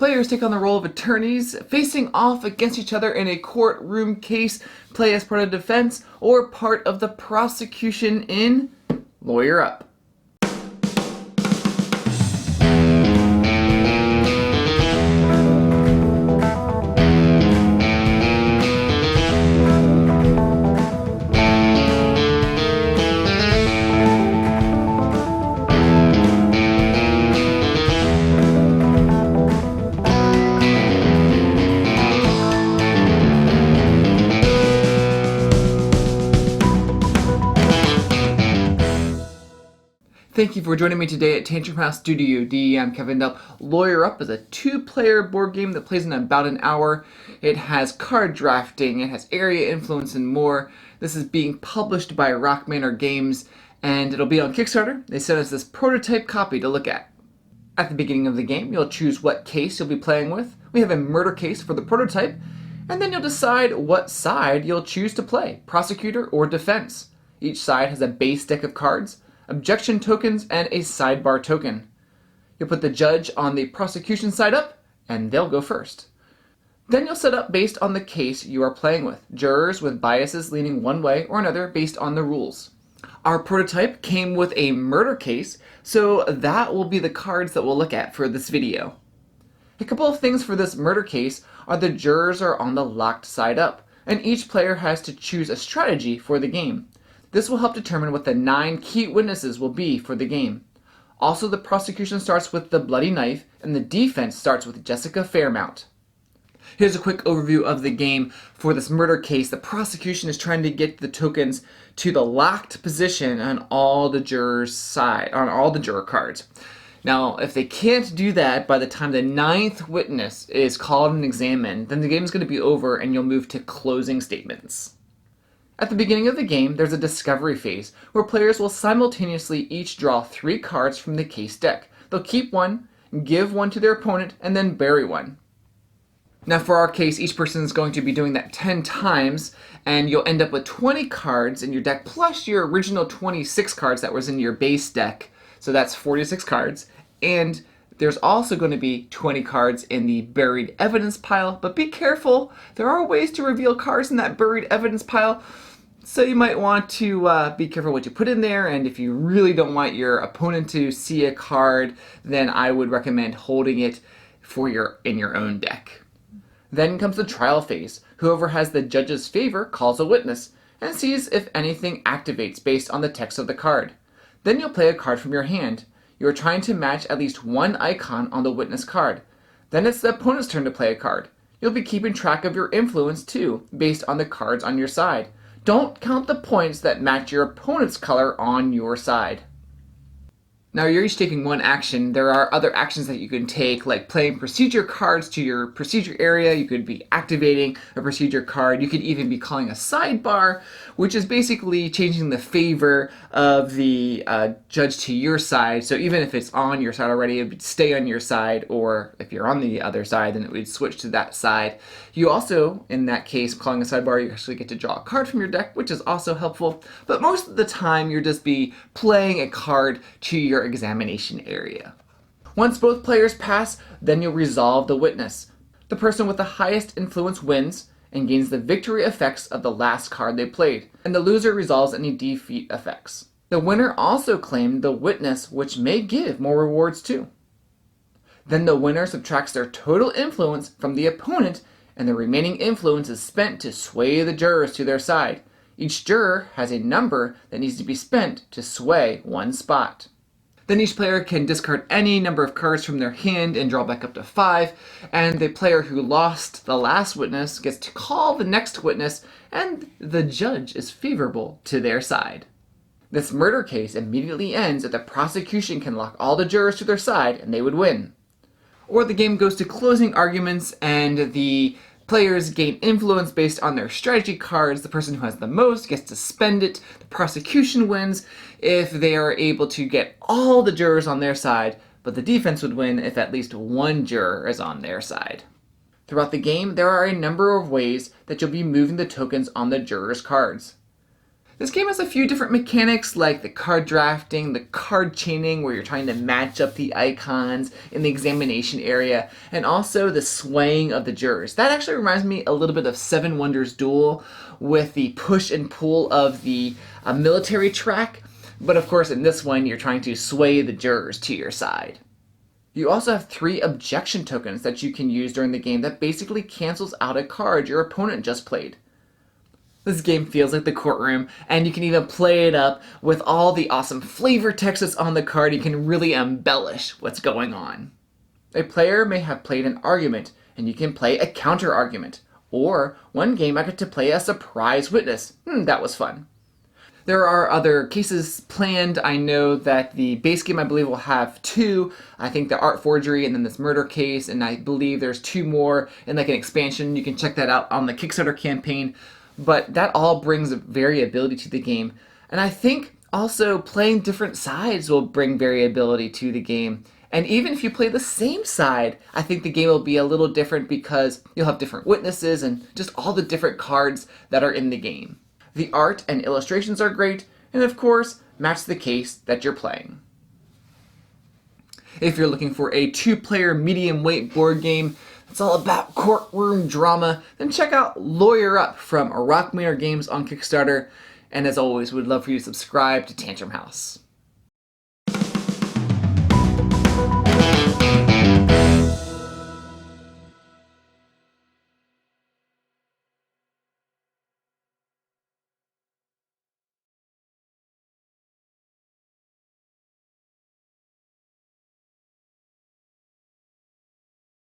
Players take on the role of attorneys, facing off against each other in a courtroom case, play as part of defense, or part of the prosecution in Lawyer Up. Thank you for joining me today at Tantrum House Studio D. I'm Kevin Dell. Lawyer Up is a 2-player board game that plays in about an hour. It has card drafting, it has area influence, and more. This is being published by Rock Manor Games, and it'll be on Kickstarter. They sent us this prototype copy to look at. At the beginning of the game, you'll choose what case you'll be playing with. We have a murder case for the prototype, and then you'll decide what side you'll choose to play, prosecutor or defense. Each side has a base deck of cards, objection tokens, and a sidebar token. You'll put the judge on the prosecution side up, and they'll go first. Then you'll set up based on the case you are playing with, jurors with biases leaning one way or another based on the rules. Our prototype came with a murder case, so that will be the cards that we'll look at for this video. A couple of things for this murder case are the jurors are on the locked side up, and each player has to choose a strategy for the game. This will help determine what the 9 key witnesses will be for the game. Also, the prosecution starts with the bloody knife, and the defense starts with Jessica Fairmount. Here's a quick overview of the game. For this murder case, the prosecution is trying to get the tokens to the locked position on all the jurors' side, on all the juror cards. Now, if they can't do that by the time the 9th witness is called and examined, then the game is going to be over and you'll move to closing statements. At the beginning of the game, there's a discovery phase, where players will simultaneously each draw 3 cards from the case deck. They'll keep one, give one to their opponent, and then bury one. Now for our case, each person is going to be doing that 10 times, and you'll end up with 20 cards in your deck, plus your original 26 cards that was in your base deck. So that's 46 cards, and there's also going to be 20 cards in the buried evidence pile, but be careful, there are ways to reveal cards in that buried evidence pile, so you might want to be careful what you put in there, and if you really don't want your opponent to see a card, then I would recommend holding it in your own deck. Then comes the trial phase. Whoever has the judge's favor calls a witness, and sees if anything activates based on the text of the card. Then you'll play a card from your hand. You are trying to match at least one icon on the witness card. Then it's the opponent's turn to play a card. You'll be keeping track of your influence too, based on the cards on your side. Don't count the points that match your opponent's color on your side. Now you're each taking one action. There are other actions that you can take, like playing procedure cards to your procedure area. You could be activating a procedure card. You could even be calling a sidebar, which is basically changing the favor of the judge to your side. So even if it's on your side already, it would stay on your side, or if you're on the other side, then it would switch to that side. You also, in that case, calling a sidebar, you actually get to draw a card from your deck, which is also helpful. But most of the time, you'll just be playing a card to your examination area. Once both players pass, then you'll resolve the witness. The person with the highest influence wins and gains the victory effects of the last card they played, and the loser resolves any defeat effects. The winner also claimed the witness, which may give more rewards too. Then the winner subtracts their total influence from the opponent, and the remaining influence is spent to sway the jurors to their side. Each juror has a number that needs to be spent to sway one spot. Then each player can discard any number of cards from their hand and draw back up to 5, and the player who lost the last witness gets to call the next witness, and the judge is favorable to their side. This murder case immediately ends if the prosecution can lock all the jurors to their side and they would win. Or the game goes to closing arguments and the players gain influence based on their strategy cards. The person who has the most gets to spend it. The prosecution wins if they are able to get all the jurors on their side, but the defense would win if at least one juror is on their side. Throughout the game, there are a number of ways that you'll be moving the tokens on the jurors' cards. This game has a few different mechanics like the card drafting, the card chaining where you're trying to match up the icons in the examination area, and also the swaying of the jurors. That actually reminds me a little bit of Seven Wonders Duel with the push and pull of the military track, but of course in this one you're trying to sway the jurors to your side. You also have 3 objection tokens that you can use during the game that basically cancels out a card your opponent just played. This game feels like the courtroom, and you can even play it up with all the awesome flavor text that's on the card. You can really embellish what's going on. A player may have played an argument, and you can play a counter argument. Or, one game I got to play a surprise witness. That was fun. There are other cases planned. I know that the base game, I believe, will have 2. I think the art forgery and then this murder case, and I believe there's 2 more in like an expansion. You can check that out on the Kickstarter campaign. But that all brings variability to the game. And I think also playing different sides will bring variability to the game. And even if you play the same side, I think the game will be a little different because you'll have different witnesses and just all the different cards that are in the game. The art and illustrations are great, and of course, match the case that you're playing. If you're looking for a 2-player medium weight board game, it's all about courtroom drama, then check out Lawyer Up from Rock Manor Games on Kickstarter. And as always, we'd love for you to subscribe to Tantrum House.